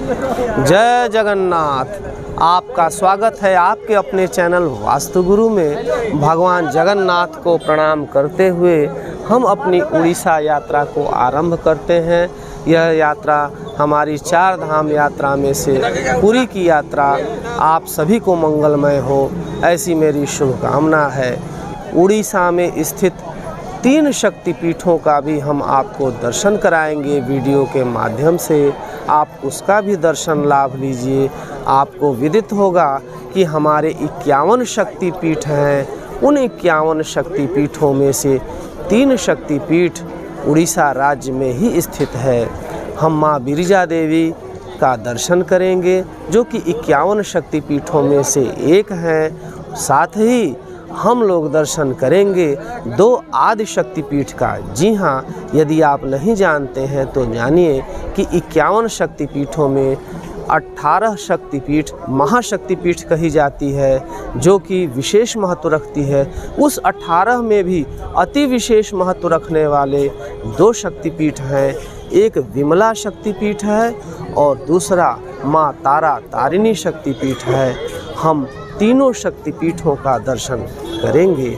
जय जगन्नाथ। आपका स्वागत है आपके अपने चैनल वास्तु गुरु में। भगवान जगन्नाथ को प्रणाम करते हुए हम अपनी उड़ीसा यात्रा को आरंभ करते हैं। यह यात्रा हमारी 4 धाम यात्रा में से पुरी की यात्रा आप सभी को मंगलमय हो, ऐसी मेरी शुभकामना है। उड़ीसा में स्थित 3 शक्तिपीठों का भी हम आपको दर्शन कराएंगे वीडियो के माध्यम से। आप उसका भी दर्शन लाभ लीजिए। आपको विदित होगा कि हमारे 51 शक्तिपीठ हैं। उन 51 शक्तिपीठों में से 3 शक्तिपीठ उड़ीसा राज्य में ही स्थित है। हम माँ बिरजा देवी का दर्शन करेंगे जो कि 51 शक्तिपीठों में से एक हैं। साथ ही हम लोग दर्शन करेंगे 2 आदि शक्तिपीठ का। जी हाँ, यदि आप नहीं जानते हैं तो जानिए कि 51 शक्तिपीठों में 18 शक्तिपीठ महाशक्तिपीठ कही जाती है जो कि विशेष महत्व रखती है। उस 18 में भी अति विशेष महत्व रखने वाले 2 शक्तिपीठ हैं। एक विमला शक्तिपीठ है और दूसरा माँ तारा तारिणी शक्तिपीठ है। हम तीनों शक्तिपीठों का दर्शन करेंगे।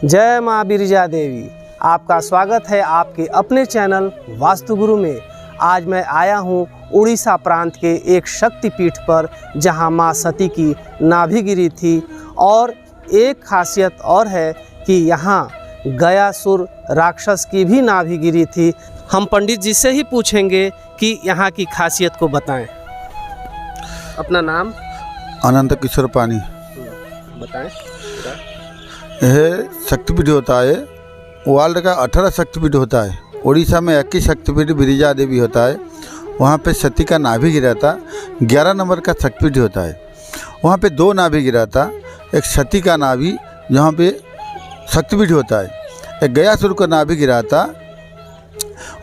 जय माँ बिरजा देवी। आपका स्वागत है आपके अपने चैनल वास्तु गुरु में। आज मैं आया हूँ उड़ीसा प्रांत के एक शक्तिपीठ पर जहाँ माँ सती की नाभि गिरी थी। और एक खासियत और है कि यहाँ गयासुर राक्षस की भी नाभि गिरी थी। हम पंडित जी से ही पूछेंगे कि यहाँ की खासियत को बताएं। अपना नाम? अनंत किशोर पानी। बताएं। यह शक्तिपीठ होता है। वर्ल्ड का 18 शक्तिपीठ होता है। उड़ीसा में 21 शक्तिपीठ बिरजा देवी होता है। वहाँ पे सती का नाभि गिरा था। 11 नंबर का शक्तिपीठ होता है। वहाँ पे 2 नाभि गिरा था। एक सती का नाभि जहाँ पे शक्तिपीठ होता है, एक गयासुर का नाभि गिरा था।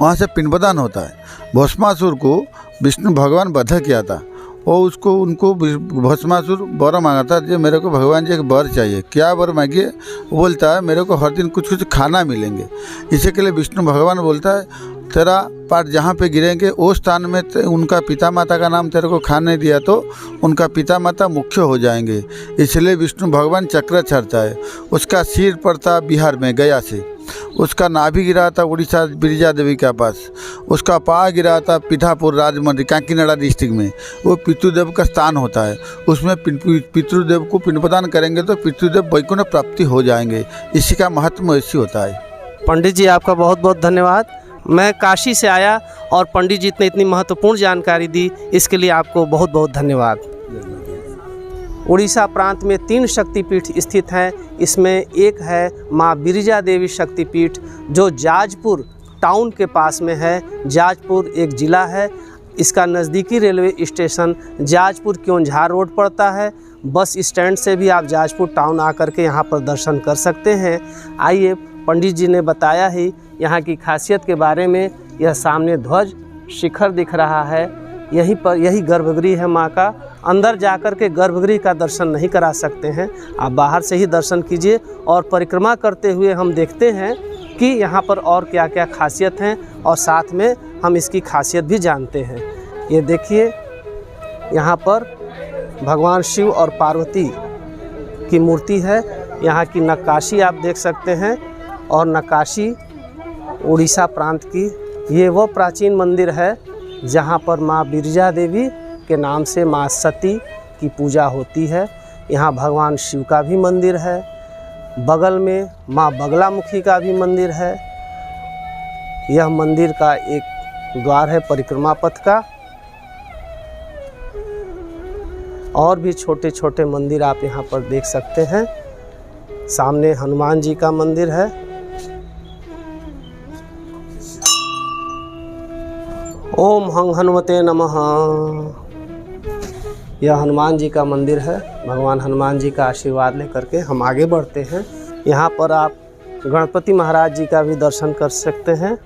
वहाँ से पिंडप्रदान होता है। भस्मासुर को विष्णु भगवान वध किया था और उनको भस्मासुर वर मांगा था जो मेरे को भगवान जी एक वर चाहिए। क्या वर मांगिए? वो बोलता है मेरे को हर दिन कुछ कुछ खाना मिलेंगे। इसी के लिए विष्णु भगवान बोलता है तेरा पाठ जहाँ पे गिरेंगे उस स्थान में उनका पिता माता का नाम तेरे को खाने दिया तो उनका पिता माता मुख्य हो जाएंगे। इसलिए विष्णु भगवान चक्र चढ़ता है। उसका सिर पड़ता बिहार में गया से। उसका नाभि गिरा था उड़ीसा बिरजा देवी के पास। उसका पाँव गिरा था पीठापुर राजमंड्री काकीनाडा डिस्ट्रिक्ट में। वो पितृदेव का स्थान होता है। उसमें पितृदेव को पिंडप्रदान करेंगे तो पितृदेव वैकुंठ प्राप्ति हो जाएंगे। इसी का महत्व ऐसी होता है। पंडित जी आपका बहुत बहुत धन्यवाद। मैं काशी से आया और पंडित जी ने इतनी महत्वपूर्ण जानकारी दी, इसके लिए आपको बहुत बहुत धन्यवाद। उड़ीसा प्रांत में 3 शक्तिपीठ स्थित हैं। इसमें एक है माँ बिरजा देवी शक्तिपीठ जो जाजपुर टाउन के पास में है। जाजपुर एक ज़िला है। इसका नज़दीकी railway station Jajpur Keonjhar road पड़ता है। बस स्टैंड से भी आप जाजपुर टाउन आकर के यहाँ पर दर्शन कर सकते हैं। आइए, पंडित जी ने बताया ही यहाँ की खासियत के बारे में। यह सामने ध्वज शिखर दिख रहा है। यहीं पर यही गर्भगृह है माँ का। अंदर जाकर के गर्भगृह का दर्शन नहीं करा सकते हैं, आप बाहर से ही दर्शन कीजिए। और परिक्रमा करते हुए हम देखते हैं कि यहाँ पर और क्या क्या खासियत हैं और साथ में हम इसकी खासियत भी जानते हैं। ये देखिए, यहाँ पर भगवान शिव और पार्वती की मूर्ति है। यहाँ की नक्काशी आप देख सकते हैं। और नक्काशी उड़ीसा प्रांत की, ये वो प्राचीन मंदिर है जहाँ पर माँ बिरजा देवी के नाम से माँ सती की पूजा होती है। यहाँ भगवान शिव का भी मंदिर है। बगल में माँ बगलामुखी का भी मंदिर है। यह मंदिर का एक द्वार है परिक्रमा पथ का। और भी छोटे छोटे मंदिर आप यहाँ पर देख सकते हैं। सामने हनुमान जी का मंदिर है। ओम हं हनुमते नमः। यह हनुमान जी का मंदिर है। भगवान हनुमान जी का आशीर्वाद लेकर के हम आगे बढ़ते हैं। यहाँ पर आप गणपति महाराज जी का भी दर्शन कर सकते हैं।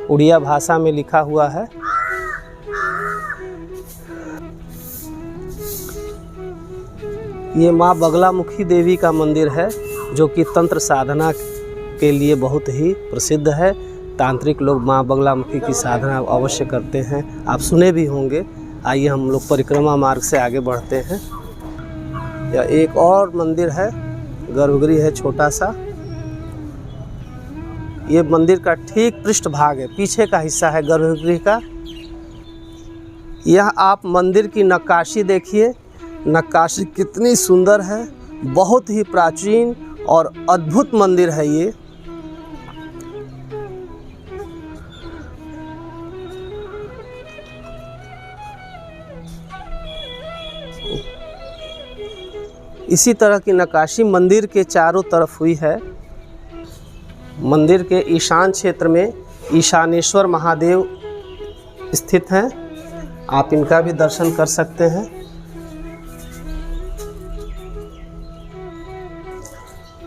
उड़िया भाषा में लिखा हुआ है। ये माँ बगलामुखी देवी का मंदिर है, जो कि तंत्र साधना के लिए बहुत ही प्रसिद्ध है। तांत्रिक लोग माँ बगलामुखी की साधना अवश्य करते हैं, आप सुने भी होंगे। आइए हम लोग परिक्रमा मार्ग से आगे बढ़ते हैं। यह एक और मंदिर है, गर्भगृह है छोटा सा। ये मंदिर का ठीक पृष्ठ भाग है, पीछे का हिस्सा है गर्भगृह का। यह आप मंदिर की नक्काशी देखिए, नक्काशी कितनी सुंदर है। बहुत ही प्राचीन और अद्भुत मंदिर है ये। इसी तरह की नक्काशी मंदिर के चारों तरफ हुई है। मंदिर के ईशान क्षेत्र में ईशानेश्वर महादेव स्थित हैं, आप इनका भी दर्शन कर सकते हैं।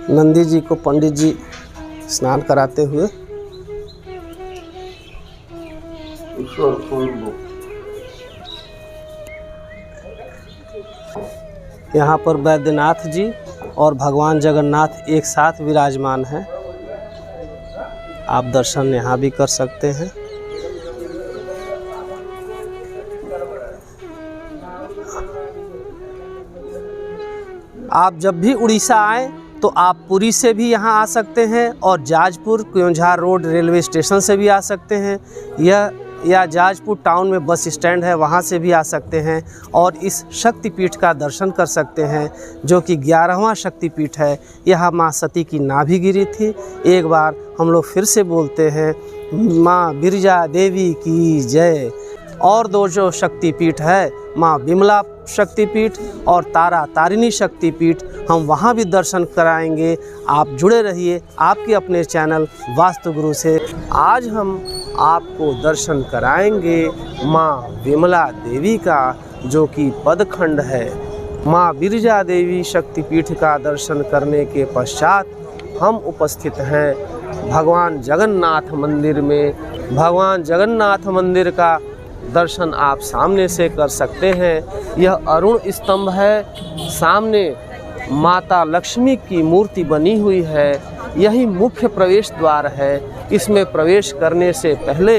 नंदी जी को पंडित जी स्नान कराते हुए। यहाँ पर बैद्यनाथ जी और भगवान जगन्नाथ एक साथ विराजमान हैं, आप दर्शन यहाँ भी कर सकते हैं। आप जब भी उड़ीसा आए तो आप पुरी से भी यहाँ आ सकते हैं और Jajpur Keonjhar road railway station से भी आ सकते हैं। या जाजपुर टाउन में बस स्टैंड है, वहाँ से भी आ सकते हैं और इस शक्तिपीठ का दर्शन कर सकते हैं, जो कि 11वां शक्तिपीठ है। यह माँ सती की नाभि गिरी थी। एक बार हम लोग फिर से बोलते हैं, माँ बिरजा देवी की जय। और दो जो शक्तिपीठ है, माँ विमला शक्तिपीठ और तारा तारिणी शक्तिपीठ, हम वहाँ भी दर्शन कराएंगे। आप जुड़े रहिए आपके अपने चैनल वास्तु गुरु से। आज हम आपको दर्शन कराएंगे माँ विमला देवी का, जो कि पदखंड है। माँ बिरजा देवी शक्तिपीठ का दर्शन करने के पश्चात हम उपस्थित हैं भगवान जगन्नाथ मंदिर में। भगवान जगन्नाथ मंदिर का दर्शन आप सामने से कर सकते हैं। यह अरुण स्तंभ है, सामने माता लक्ष्मी की मूर्ति बनी हुई है। यही मुख्य प्रवेश द्वार है। इसमें प्रवेश करने से पहले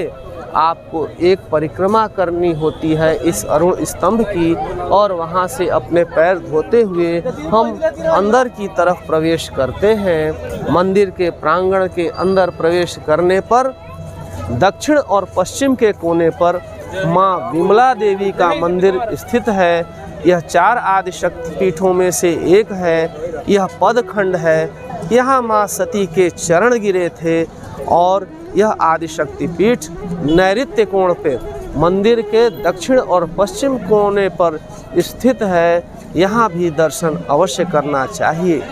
आपको एक परिक्रमा करनी होती है इस अरुण स्तंभ की, और वहां से अपने पैर धोते हुए हम अंदर की तरफ प्रवेश करते हैं। मंदिर के प्रांगण के अंदर प्रवेश करने पर दक्षिण और पश्चिम के कोने पर माँ विमला देवी का मंदिर स्थित है। यह 4 आदि शक्तिपीठों में से एक है। यह पदखंड है। यहाँ माँ सती के चरण गिरे थे और यह आदि शक्तिपीठ नैऋत्य कोण पे मंदिर के दक्षिण और पश्चिम कोने पर स्थित है। यहाँ भी दर्शन अवश्य करना चाहिए।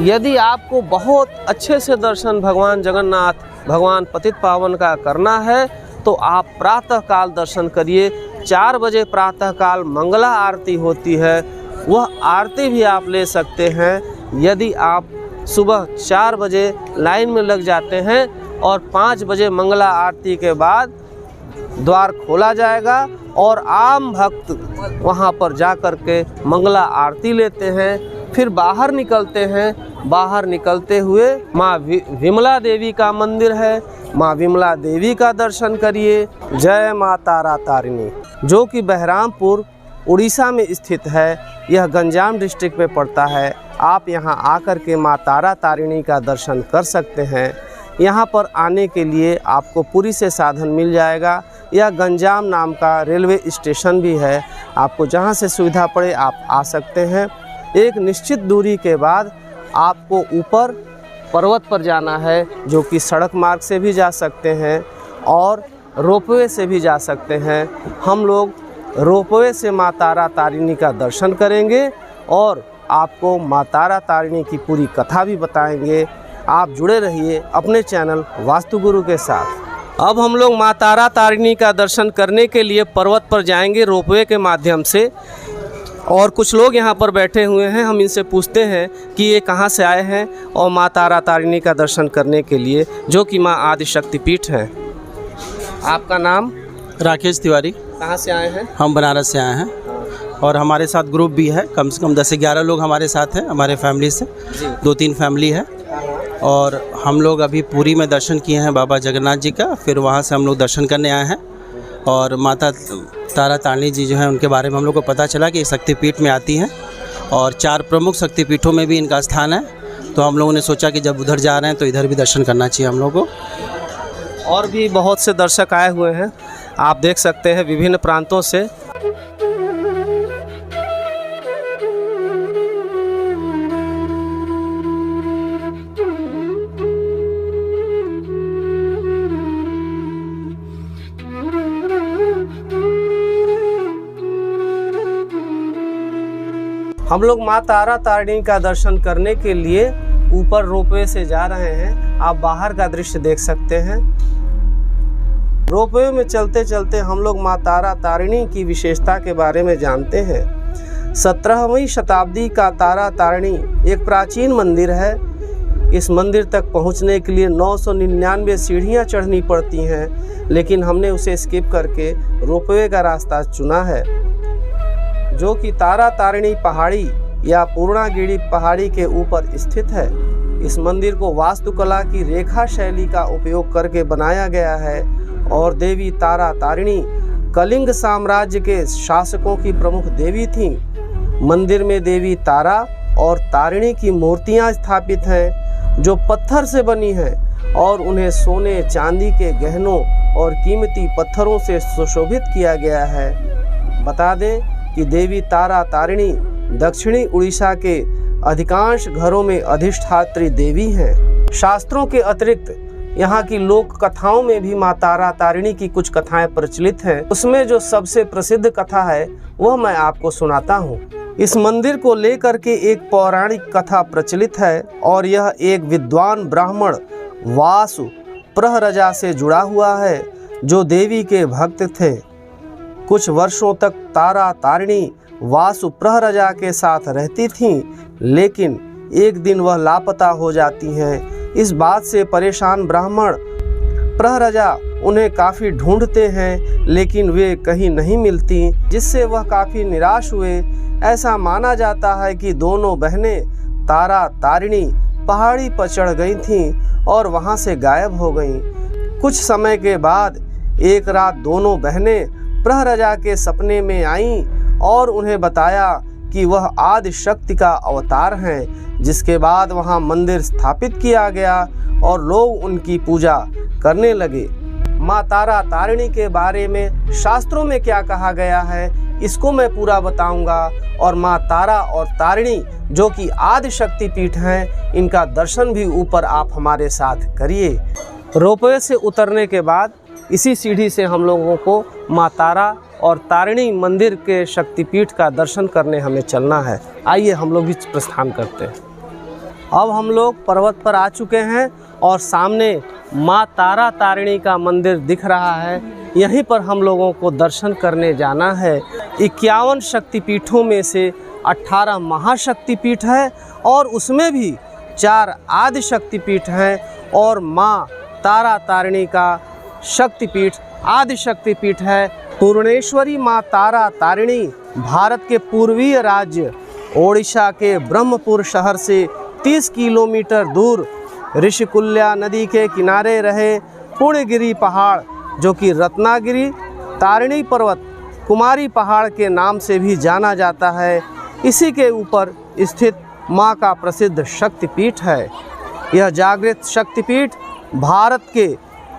यदि आपको बहुत अच्छे से दर्शन भगवान जगन्नाथ, भगवान पतित पावन का करना है तो आप प्रातः काल दर्शन करिए। 4 बजे प्रातः काल मंगला आरती होती है, वह आरती भी आप ले सकते हैं। यदि आप सुबह 4 बजे लाइन में लग जाते हैं और 5 बजे मंगला आरती के बाद द्वार खोला जाएगा और आम भक्त वहां पर जा कर के मंगला आरती लेते हैं, फिर बाहर निकलते हैं। बाहर निकलते हुए माँ विमला देवी का मंदिर है, माँ विमला देवी का दर्शन करिए। जय माँ तारा तारिणी, जो कि बहरामपुर उड़ीसा में स्थित है। यह गंजाम डिस्ट्रिक्ट में पड़ता है। आप यहाँ आकर के माँ तारा तारिणी का दर्शन कर सकते हैं। यहाँ पर आने के लिए आपको पुरी से साधन मिल जाएगा। यह गंजाम नाम का रेलवे स्टेशन भी है, आपको जहाँ से सुविधा पड़े आप आ सकते हैं। एक निश्चित दूरी के बाद आपको ऊपर पर्वत पर जाना है, जो कि सड़क मार्ग से भी जा सकते हैं और रोपवे से भी जा सकते हैं। हम लोग रोपवे से माँ तारा तारिणी का दर्शन करेंगे और आपको माँ तारा तारिणी की पूरी कथा भी बताएंगे। आप जुड़े रहिए अपने चैनल वास्तु गुरु के साथ। अब हम लोग माँ तारा तारिणी का दर्शन करने के लिए पर्वत पर जाएंगे रोपवे के माध्यम से, और कुछ लोग यहाँ पर बैठे हुए हैं। हम इनसे पूछते हैं कि ये कहाँ से आए हैं और माँ तारा तारिणी का दर्शन करने के लिए, जो कि माँ आदि शक्तिपीठ है। आपका नाम? राकेश तिवारी। कहाँ से आए हैं? हम बनारस से आए हैं और हमारे साथ ग्रुप भी है, कम से कम 10 से 11 लोग हमारे साथ हैं, हमारे फैमिली से। 2-3 फैमिली है। और हम लोग अभी पुरी में दर्शन किए हैं बाबा जगन्नाथ जी का, फिर वहाँ से हम लोग दर्शन करने आए हैं। और माता तारा तारिणी जी जो है उनके बारे में हम लोग को पता चला कि शक्तिपीठ में आती हैं और 4 प्रमुख शक्तिपीठों में भी इनका स्थान है। तो हम लोगों ने सोचा कि जब उधर जा रहे हैं तो इधर भी दर्शन करना चाहिए हम लोगों को। और भी बहुत से दर्शक आए हुए हैं, आप देख सकते हैं विभिन्न प्रांतों से। हम लोग माँ तारा तारिणी का दर्शन करने के लिए ऊपर रोपवे से जा रहे हैं। आप बाहर का दृश्य देख सकते हैं। रोपवे में चलते चलते हम लोग माँ तारा तारिणी की विशेषता के बारे में जानते हैं। 17वीं शताब्दी का तारा तारिणी एक प्राचीन मंदिर है। इस मंदिर तक पहुंचने के लिए 999 सीढ़ियां चढ़नी पड़ती हैं, लेकिन हमने उसे स्किप करके रोपवे का रास्ता चुना है, जो कि तारा तारिणी पहाड़ी या पूर्णागिरि पहाड़ी के ऊपर स्थित है। इस मंदिर को वास्तुकला की रेखा शैली का उपयोग करके बनाया गया है और देवी तारा तारिणी कलिंग साम्राज्य के शासकों की प्रमुख देवी थीं। मंदिर में देवी तारा और तारिणी की मूर्तियां स्थापित हैं, जो पत्थर से बनी हैं और उन्हें सोने चांदी के गहनों और कीमती पत्थरों से सुशोभित किया गया है। बता दें कि देवी तारा तारिणी दक्षिणी उड़ीसा के अधिकांश घरों में अधिष्ठात्री देवी हैं। शास्त्रों के अतिरिक्त यहाँ की लोक कथाओं में भी माँ तारा तारिणी की कुछ कथाएं प्रचलित हैं। उसमें जो सबसे प्रसिद्ध कथा है वह मैं आपको सुनाता हूँ। इस मंदिर को लेकर के एक पौराणिक कथा प्रचलित है और यह एक विद्वान ब्राह्मण वासु प्रहरजा से जुड़ा हुआ है, जो देवी के भक्त थे। कुछ वर्षों तक तारा तारिणी वासु प्रहरजा के साथ रहती थीं, लेकिन एक दिन वह लापता हो जाती हैं। इस बात से परेशान ब्राह्मण प्रहरजा उन्हें काफ़ी ढूंढते हैं, लेकिन वे कहीं नहीं मिलती, जिससे वह काफ़ी निराश हुए। ऐसा माना जाता है कि दोनों बहनें तारा तारिणी पहाड़ी पर चढ़ गई थीं और वहां से गायब हो गईं। कुछ समय के बाद एक रात दोनों बहनें प्रहरजा के सपने में आईं और उन्हें बताया कि वह आदि शक्ति का अवतार हैं, जिसके बाद वहां मंदिर स्थापित किया गया और लोग उनकी पूजा करने लगे। माँ तारा तारिणी के बारे में शास्त्रों में क्या कहा गया है, इसको मैं पूरा बताऊंगा। और माँ तारा और तारिणी जो कि आदि शक्ति पीठ हैं, इनका दर्शन भी ऊपर आप हमारे साथ करिए। रोपवे से उतरने के बाद इसी सीढ़ी से हम लोगों को माँ तारा और तारिणी मंदिर के शक्तिपीठ का दर्शन करने हमें चलना है। आइए हम लोग भी प्रस्थान करते हैं। अब हम लोग पर्वत पर आ चुके हैं और सामने माँ तारा तारिणी का मंदिर दिख रहा है। यहीं पर हम लोगों को दर्शन करने जाना है। 51 शक्तिपीठों में से 18 महाशक्तिपीठ है और उसमें भी 4 आदि शक्तिपीठ हैं और माँ तारा तारिणी का शक्तिपीठ आदि शक्तिपीठ है। पूर्णेश्वरी माँ तारा तारिणी भारत के पूर्वीय राज्य ओडिशा के ब्रह्मपुर शहर से 30 किलोमीटर दूर ऋषिकुल्या नदी के किनारे रहे पुण्यगिरी पहाड़, जो कि रत्नागिरी तारिणी पर्वत कुमारी पहाड़ के नाम से भी जाना जाता है, इसी के ऊपर स्थित माँ का प्रसिद्ध शक्तिपीठ है। यह जागृत शक्तिपीठ भारत के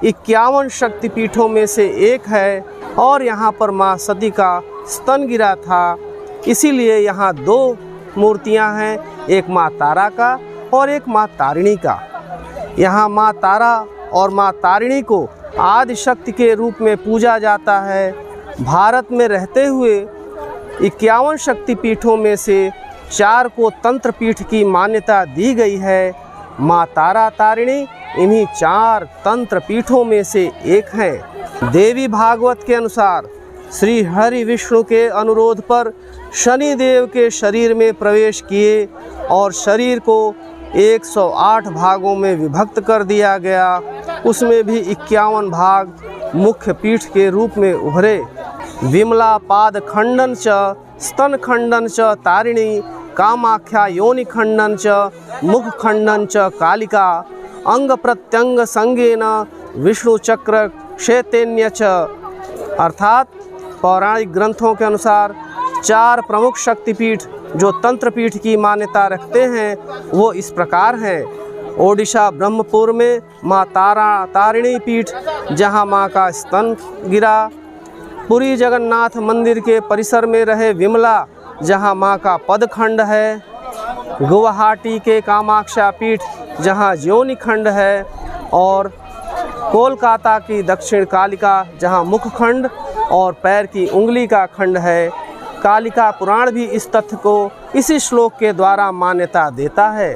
51 शक्तिपीठों में से एक है और यहाँ पर माँ सती का स्तन गिरा था, इसीलिए यहाँ 2 मूर्तियाँ हैं, एक माँ तारा का और एक माँ तारिणी का। यहाँ माँ तारा और माँ तारिणी को आदि शक्ति के रूप में पूजा जाता है। भारत में रहते हुए 51 शक्तिपीठों में से 4 को तंत्र पीठ की मान्यता दी गई है। माँ तारा तारिणी इन्हीं 4 तंत्र पीठों में से एक हैं। देवी भागवत के अनुसार श्री हरि विष्णु के अनुरोध पर शनि देव के शरीर में प्रवेश किए और शरीर को 108 भागों में विभक्त कर दिया गया। उसमें भी 51 भाग मुख्य पीठ के रूप में उभरे। विमला पाद खंडन च स्तन खंडन च तारिणी कामाख्या योनि खंडन च मुख खंडन च कालिका अंग प्रत्यंग संगेन विष्णु चक्र क्षेतेन्य च। अर्थात पौराणिक ग्रंथों के अनुसार 4 प्रमुख शक्तिपीठ जो तंत्रपीठ की मान्यता रखते हैं वो इस प्रकार हैं। ओडिशा ब्रह्मपुर में माँ तारा तारिणी पीठ जहाँ माँ का स्तन गिरा। पुरी जगन्नाथ मंदिर के परिसर में रहे विमला जहाँ माँ का पदखंड है। गुवाहाटी के कामाख्या पीठ जहाँ योनि खंड है और कोलकाता की दक्षिण कालिका जहाँ मुखखंड और पैर की उंगली का खंड है। कालिका पुराण भी इस तथ्य को इसी श्लोक के द्वारा मान्यता देता है।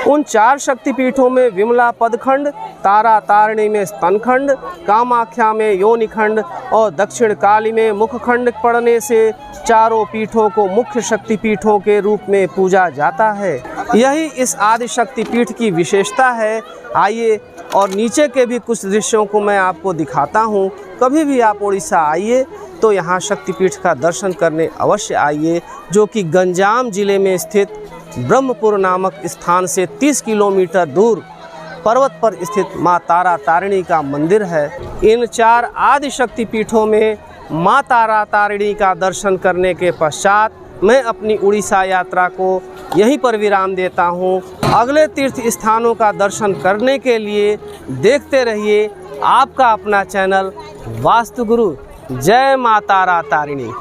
उन 4 शक्तिपीठों में विमला पदखंड, तारा तारिणी में स्तनखंड, कामाख्या में योनिखंड और दक्षिण काली में मुखखंड पड़ने से चारों पीठों को मुख्य शक्तिपीठों के रूप में पूजा जाता है। यही इस आदि शक्तिपीठ की विशेषता है। आइए और नीचे के भी कुछ दृश्यों को मैं आपको दिखाता हूँ। कभी भी आप उड़ीसा आइए तो यहाँ शक्तिपीठ का दर्शन करने अवश्य आइए, जो कि गंजाम जिले में स्थित ब्रह्मपुर नामक स्थान से 30 किलोमीटर दूर पर्वत पर स्थित माँ तारा तारिणी का मंदिर है। इन 4 आदि शक्तिपीठों में माँ तारा तारिणी का दर्शन करने के पश्चात मैं अपनी उड़ीसा यात्रा को यहीं पर विराम देता हूँ। अगले तीर्थ स्थानों का दर्शन करने के लिए देखते रहिए आपका अपना चैनल वास्तु गुरु। जय माँ तारा तारिणी।